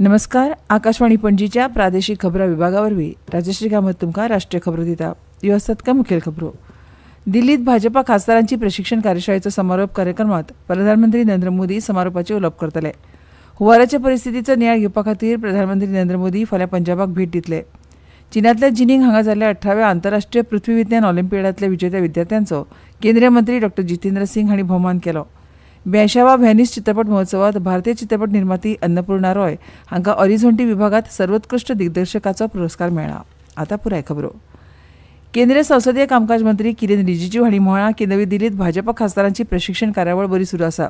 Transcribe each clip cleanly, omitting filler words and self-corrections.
नमस्कार. आकाशवाणी पणजीच्या प्रादेशीक खबरां विभागावरवीं राजश्री कामत तुमकां राष्ट्रीय खबरो दिता. ह्यो आसात कांय मुखेल खबरो. दिल्लीत भाजपा खासदारांची प्रशिक्षण कार्यशाळेचो समारोप कार्यक्रमात प्रधानमंत्री नरेंद्र मोदी समारोपाचे उलोवप करतले. हुंवाराचे परिस्थितीचो नियाळ घेवपा खातीर प्रधानमंत्री नरेंद्र मोदी फाल्यां पंजाबाक भेट दितले. चीनांतल्या जिनिंग हांगा जाल्ल्या 18व्या आंतरराष्ट्रीय पृथ्वी विज्ञान ऑलिंपियाडांतल्या विजेत्या विद्यार्थ्यांचो केंद्रीय मंत्री डॉ. जितेंद्र सिंग हांणी भोवमान केलो. 82वा व्हेनिस चित्रपट महोत्सवात भारतीय चित्रपट निर्माती अन्नपूर्णा रॉय हांकां ऑरिझोंटी विभागात सर्वोत्कृष्ट दिग्दर्शकाचो पुरस्कार मेळ्ळा. आतां पुराय खबरो. केंद्रीय संसदीय कामकाज मंत्री किरेन रिजिजू हांणी म्हळां की नवी दिल्लीत भाजपा खासदारांची प्रशिक्षण कार्यावळ बरी सुरू आसा.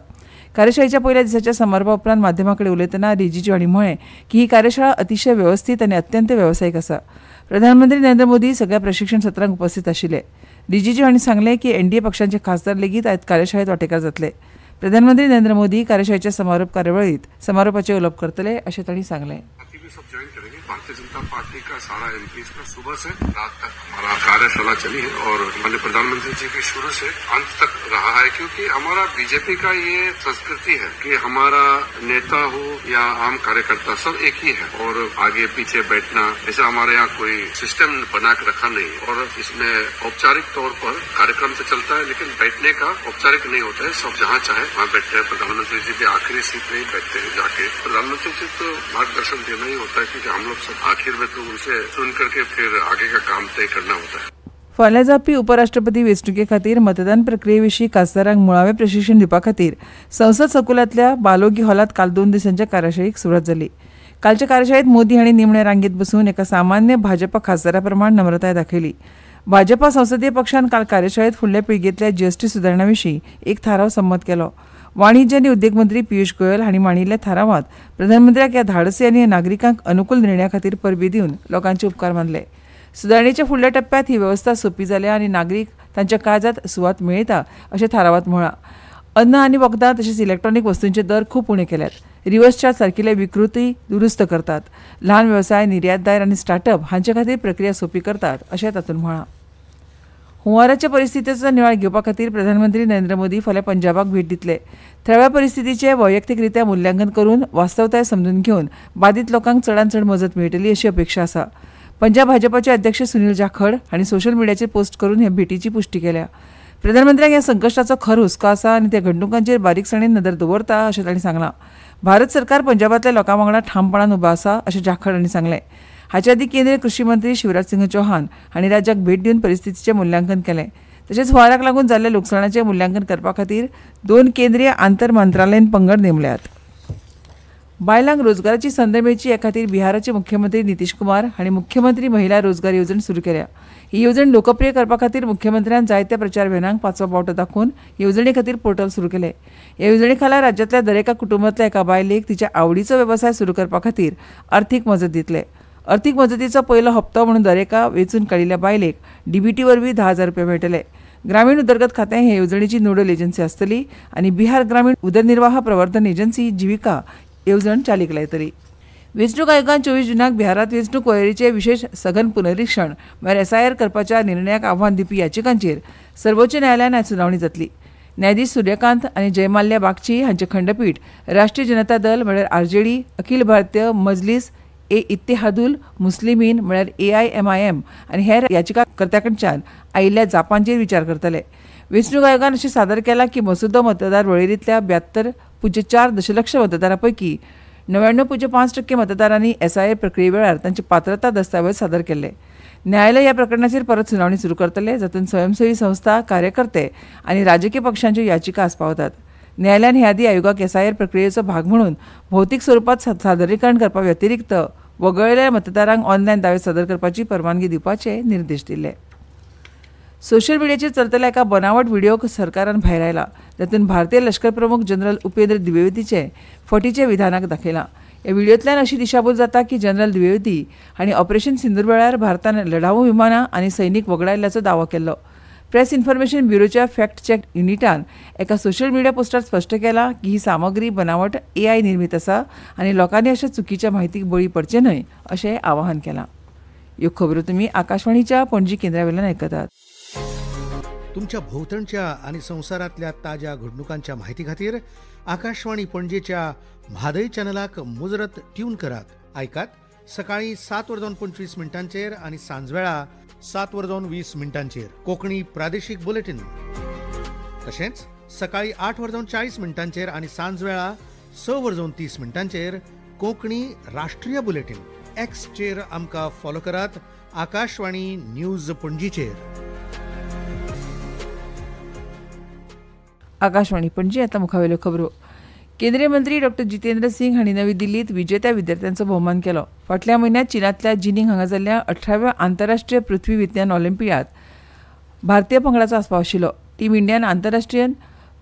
कार्यशाळेच्या पयल्या दिसाच्या समारोपा उपरांत माध्यमां कडेन उलयतना रिजिजू हांणी म्हळें की ही कार्यशाळा अतिशय वेवस्थीत आनी अत्यंत वेवसायीक आसा. प्रधानमंत्री नरेंद्र मोदी सगळ्या प्रशिक्षण सत्रांक उपस्थित आशिल्ले. रिजिजू हांणी सांगलें की एनडीए पक्षांचे खासदार लेगीत आयज कार्यशाळेंत वांटेकार जातले. प्रधानमंत्री नरेंद्र मोदी कार्यशाळेच्या समारोप कार्यावळीत समारोपाचे उलोवप करतले अशें तांणी सांगलें. भारतीय जनता पार्टी का सारा एमपी का सुबह से रात तक हमारा कार्यशाला चली है और माननीय प्रधानमंत्री जी की शुरू से अंत तक रहा है, क्योंकि हमारा बीजेपी का ये संस्कृति है कि हमारा नेता हो या आम कार्यकर्ता सब एक ही है और आगे पीछे बैठना ऐसा हमारे यहाँ कोई सिस्टम बना के रखा नहीं और इसमें औपचारिक तौर पर कार्यक्रम तो चलता है लेकिन बैठने का औपचारिक नहीं होता है. सब जहाँ चाहे वहाँ बैठते हैं. प्रधानमंत्री जी भी आखिरी सीट में ही बैठते हैं जाके. प्रधानमंत्री जी तो मार्गदर्शन देना ही होता है क्योंकि हम लोग सब आखिर में तो उनसे सुन करके फिर आगे का काम तय करना होता है. फाल्यां जावपी उपराष्ट्रपती वेंचणुके खातीर मतदान प्रक्रिये विशीं खासदारांक मुळावें प्रशिक्षण दिवपा खातीर संसद संकुलांतल्या बालोगी हॉलांत काल 2 दिसांच्या कार्यशाळेक सुरवात जाली. कालच्या कार्यशाळेंत मोदी हांणी निमणे रांगेत बसून एका सामान्य भाजपा खासदारा प्रमाण नम्रताय दाखयली. भाजपा संसदीय पक्षान काल कार्यशाळेंत फुडल्या पिळगेंतल्या जीएसटी सुदारणा विशीं एक थाराव संमत केलो. वाणिज्य आनी उद्देग मंत्री पियुष गोयल हांणी मांडिल्ल्या थारावांत प्रधानमंत्र्याक ह्या धाडसी आनी नागरिकांक अनुकूल निर्णया खातीर परबी दिवन लोकांचे उपकार मानले. सुदारणेच्या फुडल्या टप्प्यात ही वेवस्था सोपी जाल्या आनी नागरीक तांच्या काळजांत सुवात मेळयता अशें थारावांत म्हळां. अन्न आनी वखदां तशेंच इलेक्ट्रॉनीक वस्तूंचे दर खूब उणे केल्यात. रिवर्स चार्ज सारकिल्ले विकृती दुरुस्त करतात. ल्हान वेवसाय, निर्यातदार आनी स्टार्टअप हांचे खातीर प्रक्रिया सोपी करतात अशें तातूंत म्हळां. हुंवाराच्या परिस्थितीचो नियाळ घेवपा खातीर प्रधानमंत्री नरेंद्र मोदी फाल्यां पंजाबाक भेट दितले. थळाव्या परिस्थितीचें वैयक्तीकरित्या मुल्यांकन करून वास्तवताय समजून घेवन बाधित लोकांक चडांत चड मजत मेळटली अशी अपेक्षा आसा. पंजाब भाजपाचे अध्यक्ष सुनील जाखड हांणी सोशल मिडियाचेर पोस्ट करून हे भेटीची पुष्टी केल्या. प्रधानमंत्र्यांक ह्या संकश्टाचो खर हुस्को आसा आनी त्या घडणुकांचेर बारीकसाणेन नदर दवरता अशें तांणी सांगलां. भारत सरकार पंजाबांतल्या लोकां वांगडा ठामपणान उबो आसा अशें जाखड हांणी सांगलें. हाचे आदीं केंद्रीय कृषी मंत्री शिवराज सिंह चौहान हांणी राज्याक भेट दिवन परिस्थितीचें मुल्यांकन केलें. तशेंच हुंवाराक लागून जाल्ल्या लुकसाणाचें मुल्यांकन करपा खातीर 2 केंद्रीय आंतर मंत्रालयीन पंगड नेमल्यात. बायलांक रोजगाराची संद मेळची हे खातीर बिहाराचे मुख्यमंत्री नितीश कुमार हांणी मुख्यमंत्री महिला रोजगार येवजण सुरू केल्या. ही येवजण लोकप्रिय करपा खातीर मुख्यमंत्र्यान जायत्या प्रचार अभियानांक 5वो पावटो दाखोवन येवजणे खातीर पोर्टल सुरू केलें. ह्या येवजणे खाला राज्यांतल्या दरेका कुटुंबांतल्या एका बायलेक तिच्या आवडीचो वेवसाय सुरू करपा खातीर अर्थीक मजत दितले. अर्थीक मजतीचो पयलो हप्तो म्हणून दरेका वेंचून काडिल्ल्या बायलेक डीबीटी वरवीं 10,000 रुपया मेळटले. ग्रामीण उदरगत खातें हे येवजणेची नोडल एजन्सी आसतली आनी बिहार ग्रामीण उदरनिर्वाह प्रवर्तन एजन्सी जिविका येवजण चालीक लायतली. वेंचणूक आयोगान 24 जूनाक बिहारांत वेंचणूक वळेरीचे विशेष सघन पुनरिक्षण म्हळ्यार SIR करपाच्या निर्णयाक आव्हान दिवपी याचिकांचेर सर्वोच्च न्यायालयान आयज सुनावणी जातली. न्यायाधीश सूर्यकांत आनी जयमाल्या बागची हांचे खंडपीठ राष्ट्रीय जनता दल म्हळ्यार RJD, अखिल भारतीय मजलीस इत्तेहादुल मुस्लिमीन म्हळ्यार AIMIM आनी हेर याचिकाकर्त्यां आयिल्ल्या जापांचेर विचार करतले. वेंचणूक आयोगान अशें सादर केलां की मसुदो मतदार वळेरींतल्या 72.4 दशलक्ष मतदारां पैकी 99.5% मतदारांनी SIR प्रक्रिये वेळार तांचे पात्रता दस्तावेज सादर केले. न्यायालय ह्या प्रकरणाचेर परत सुनावणी सुरू करतले, जातूंत स्वयंसेवी संस्था, कार्यकर्ते आनी राजकीय पक्षांच्यो याचिका आस्पावतात. न्यायालयान हे आदी आयोगाक SIR प्रक्रियेचो भाग म्हणून भौतीक स्वरुपात सादरीकरण करपा व्यतिरिक्त वगळलेल्या मतदारांक ऑनलायन दावे सादर करपाची परवानगी दिवपाचे निर्देश दिले. सोशल मिडियाचेर चलतल्या एका बनावट व्हिडिओक सरकारान भायर आयला, जातूंत भारतीय लश्कर प्रमुख जनरल उपेंद्र द्विवेदीचे फटीचे विधानाक दाखयलां. ह्या व्हिडिओंतल्यान अशी दिशाभूल जाता की जनरल द्विवेदी हांणी ऑपरेशन सिंदूर वेळार भारतान लढाऊ विमानां आनी सैनीक वगडायिल्ल्याचो दावो केल्लो. प्रेस इन्फॉर्मेशन ब्युरोच्या फॅक्ट चेक युनिटान एका सोशल मिडिया पोस्टार स्पश्ट केलां की ही सामग्री बनावट AI निर्मीत आसा आनी लोकांनी अशा चुकीच्या म्हायतीक बळी पडचे न्हय अशें आवाहन केलां. ह्यो खबरो तुमी आकाशवाणीच्या पणजी केंद्रावेल्यान आयकतात. तुमच्या भोवतणच्या आणि संसारातल्या ताज्या घडणुकांच्या माहिती खातीर आकाशवाणी पणजेच्या म्हादय चॅनलाक मुजरत ट्यून करात. ऐकात सकाळी 7:25 आणि सांजवेळा 7:20 कोंकणी प्रादेशीक बुलेटिन. तशेंच सकाळी 8:40 आणि सांजवेळा 6:30 कोंकणी राष्ट्रीय बुलेटिन. एक्सचेर आमकां फॉलो करात. आकाशवाणी न्यूज पणजीचेर. आकाशवाणी पणजी. आता मुखावेल्यो खबरो. केंद्रीय मंत्री डॉ. जितेंद्र सिंग हांणी नवी दिल्लीत विजेत्या विद्यार्थ्यांचो भोवमान केलो. फाटल्या म्हयन्यांत चीनांतल्या जिनिंग हांगा जाल्ल्या 18व्या आंतरराष्ट्रीय पृथ्वी विज्ञान ऑलिंपियादांत भारतीय पंगडाचो आस्पाव आशिल्लो. टीम इंडियान आंतरराष्ट्रीय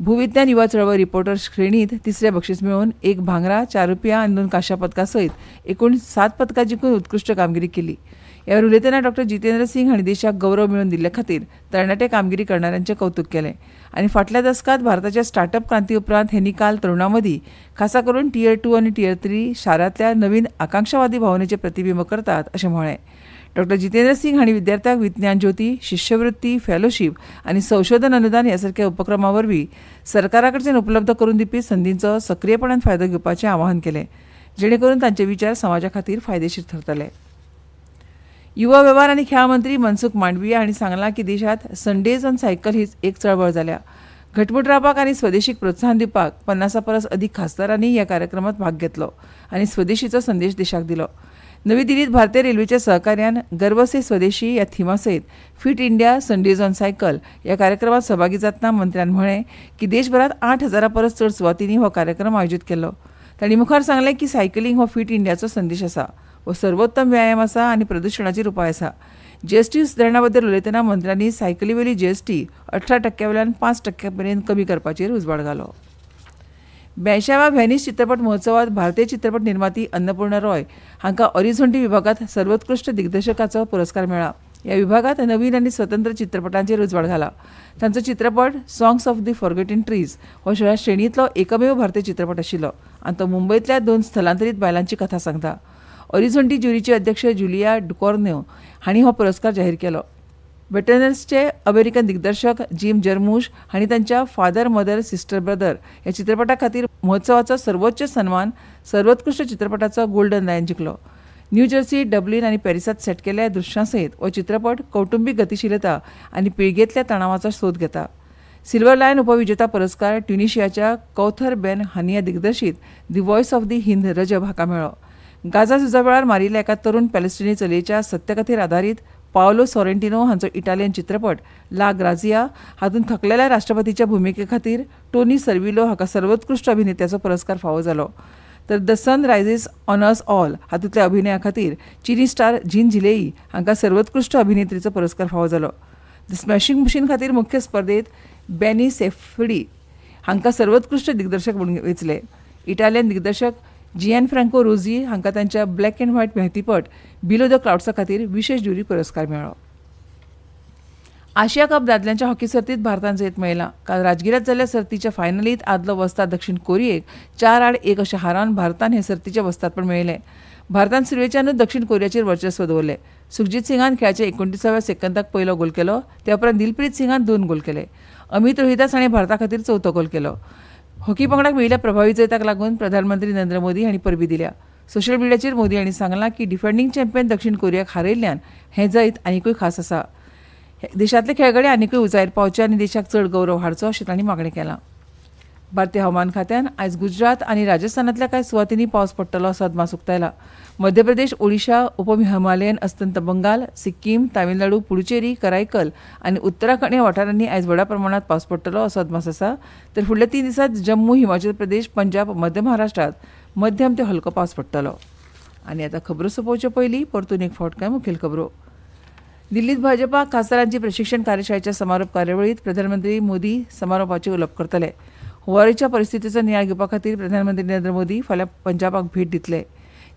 भूविज्ञान युवा चळवळ रिपोर्टर श्रेणींत तिसरें बक्षीस मेळोवन 1 भांगरा, 4 रुपया आनी 2 कांश्या पदकां सयत एकूण 7 पदकां जिखून उत्कृश्ट कामगिरी केली. ह्या वेळार उलयतना डॉ. जितेंद्र सिंग हांणी देशाक गौरव मेळोवन दिल्ले खातीर तरणाटे कामगिरी करणाऱ्यांचें कौतुक केलें आनी फाटल्या दसकांत भारताच्या स्टार्टअप क्रांती उपरांत हे निकाल तरुणां मदीं खासा करून टियर 2 आनी टियर 3 शारांतल्या नवीन आकांक्षावादी भावनेचें प्रतिबिंब करतात अशें म्हळें. डॉ. जितेंद्र सिंग हांणी विद्यार्थ्यांक विज्ञान ज्योती, शिश्यवृत्ती, फेलोशीप आनी संशोधन अनुदान ह्या सारक्या उपक्रमां वरवीं सरकारा कडच्यान उपलब्ध करून दिवपी संदींचो सक्रीयपणान फायदो घेवपाचें आवाहन केलें, जेणे करून तांचे विचार समाजा खातीर फायदेशीर ठरतले. युवा वेव्हार आनी खेळां मंत्री मनसुख मांडविया हांणी सांगलां की देशांत संडेज ऑन सायकल ही एक चळवळ जाल्या. घटमूट रावपाक आनी स्वदेशीक प्रोत्साहन दिवपाक 50 परस अदीक खासदारांनी ह्या कार्यक्रमांत भाग घेतलो आनी स्वदेशीचो संदेश देशाक दिलो. नवी दिल्लीत भारतीय रेल्वेच्या सहकार्यान गर्व से स्वदेशी ह्या थिमा सयत fit India Sundays on cycle ह्या कार्यक्रमात सहभागी जातना मंत्र्यान म्हळें की देशभरात 8,000 परस चड सुवातींनी हो कार्यक्रम आयोजीत केल्लो. तांणी मुखार सांगलें की सायकलिंग हो फिट इंडियाचो संदेश आसा, हो सर्वोत्तम व्यायाम आसा आनी प्रदुशणाचेर उपाय आसा. जीएसटी सुदारणा बद्दल उलयतना मंत्र्यांनी सायकली वयली जीएसटी 18% वयल्यान 5% पर्यंत कमी करपाचेर उजवाड घालो. 82व्या व्हेनिस चित्रपट महोत्सवात भारतीय चित्रपट निर्माती अन्नपूर्णा रॉय हांकां ऑरिझोंटी विभागात सर्वोत्कृश्ट दिग्दर्शकाचो पुरस्कार मेळ्ळा. ह्या विभागात नवीन आनी स्वतंत्र चित्रपटांचेर उजवाड घाला. तांचो चित्रपट songs of the forgotten trees हो ह्या श्रेणींतलो एकमेव भारतीय चित्रपट आशिल्लो आनी तो मुंबयंतल्या 2 स्थलांतरीत बायलांची कथा सांगता. ऑरिझोंटी ज्युरीचे अध्यक्ष जुलिया डुकॉर्न्यो हांणी हो पुरस्कार जाहीर केलो. वेटरनर्सचे अमेरिकन दिग्दर्शक जिम जर्मुश हांणी तांच्या फादर मदर सिस्टर ब्रदर ह्या चित्रपटा खातीर महोत्सवाचो सर्वोच्च सन्मान सर्वोत्कृश्ट चित्रपटाचो गोल्डन लायन जिखलो. न्यू जर्सी, डब्लिन आनी पॅरिसांत सेट केल्ल्या दृश्यां सयत हो चित्रपट कौटुंबीक गतीशीलता आनी पिळगेंतल्या तणावाचो सोद घेता. सिल्वर लायन उपविजेता पुरस्कार ट्युनिशियाच्या कौथर बेन हानिया दिग्दर्शीत दी व्हॉयस ऑफ दी हिंद रजब हाका मेळ्ळो. गाझा झुजा वेळार मारिल्ल्या एका तरुण पॅलेस्टिनी चलयेच्या सत्यकथेर आदारीत पावलो सॉरेंटिनो हांचो इटालियन चित्रपट ला ग्राझिया हातूंत थकलेल्या राष्ट्रपतीच्या भुमिके खातीर टोनी सर्विलो हाका सर्वोत्कृश्ट अभिनेत्याचो पुरस्कार फावो जालो. तर the sun rises on us all हातूंतल्या अभिनया खातीर चिनी स्टार जीन झिलेई हांकां सर्वोत्कृश्ट अभिनेत्रीचो पुरस्कार फावो जालो. द स्मॅशिंग मशीन खातीर मुख्य स्पर्धेत बेनी सेफिडी हांकां सर्वोत्कृश्ट दिग्दर्शक म्हणून वेंचले. इटालियन दिग्दर्शक जियान फ्रांको रोझी हांकां तांच्या ब्लॅक अँड व्हायट मेहतीपट बिलो द क्लाउड्सा खातीर विशेष ज्युरी पुरस्कार मेळ्ळो. आशिया कप दादल्यांच्या हॉकी सर्तीत भारतान जैत मेळयलां. काल राजगिरात जाल्ल्या सर्तीच्या फायनलींत आदलो वस्ताद दक्षिण कोरियेक 4-1 अशें हारावन भारतान हे सर्तीचें वस्तादपण मेळयलें. भारतान सुरवेच्यानूच दक्षिण कोरियाचेर वर्चस्व दवरलें. सुखजीत सिंगान खेळाच्या 29व्या सेकंदाक पयलो गोल केलो. त्या उपरांत दिलप्रीत सिंगान 2 गोल केले. अमित रोहिदास हाणें भारता खातीर 4थो गोल केलो. हॉकी पंगडाक मेळिल्ल्या प्रभावी जैताक लागून प्रधानमंत्री नरेंद्र मोदी हांणी परबी दिल्या. सोशल मिडियाचेर मोदी हांणी सांगलां की डिफेंडींग चॅम्पियन दक्षिण कोरियाक हारयल्ल्यान हें जैत आनिकूय खास आसा. देशांतले खेळगडे आनिकूय उंचायेर पावचे आनी देशाक चड गौरव हाडचो अशें तांणी मागणें केलां. भारतीय हवामान खात्यान आयज गुजरात आनी राजस्थानांतल्या कांय सुवातींनी पावस पडटलो असो अदमास उक्तायला. मध्य प्रदेश, ओडिशा, उपहिमालयन अस्तंत बंगाल, सिक्कीम, तामिळनाडू, पुडुचेरी, करायकल आनी उत्तराखंड ह्या वाठारांनी आयज व्हड प्रमाणात पावस पडटलो असो अदमास आसा. तर फुडल्या 3 दिसांत जम्मू, हिमाचल प्रदेश, पंजाब, मध्य महाराष्ट्रात मध्यम ते हलको पावस पडटलो. आनी आतां खबरो सोंपोवचे पयलीं परतून एक फावट कांय मुखेल खबरो. दिल्लीत भाजपा खासदारांची प्रशिक्षण कार्यशाळेच्या समारोप कार्यावळीत प्रधानमंत्री मोदी समारोपाचे उलोवप करतले. हुंवारेच्या परिस्थितीचो नियाळ घेवपा खातीर प्रधानमंत्री नरेंद्र मोदी फाल्यां पंजाबाक भेट दितले.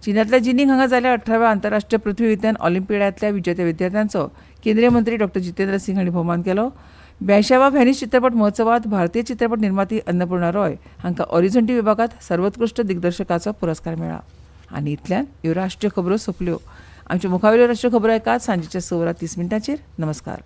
चीनांतल्या जिनिंग हांगा जाल्ल्या 18व्या आंतरराष्ट्रीय पृथ्वी विज्ञान ऑलिंपियाडांतल्या विजेत्या विद्यार्थ्यांचो केंद्रीय मंत्री डॉ. जितेंद्र सिंग हांणी भोवमान केलो. 82व्या व्हेनिस चित्रपट महोत्सवात भारतीय चित्रपट निर्माती अन्नपूर्णा रॉय हांकां ऑरिझोंटी विभागात सर्वोत्कृश्ट दिग्दर्शकाचो पुरस्कार मेळ्ळा. आनी इतल्यान ह्यो राष्ट्रीय खबरो सोंपल्यो. आमच्यो मुखावेल्यो राष्ट्रीय खबरो ऐकात सांजेच्या 6:30 नमस्कार.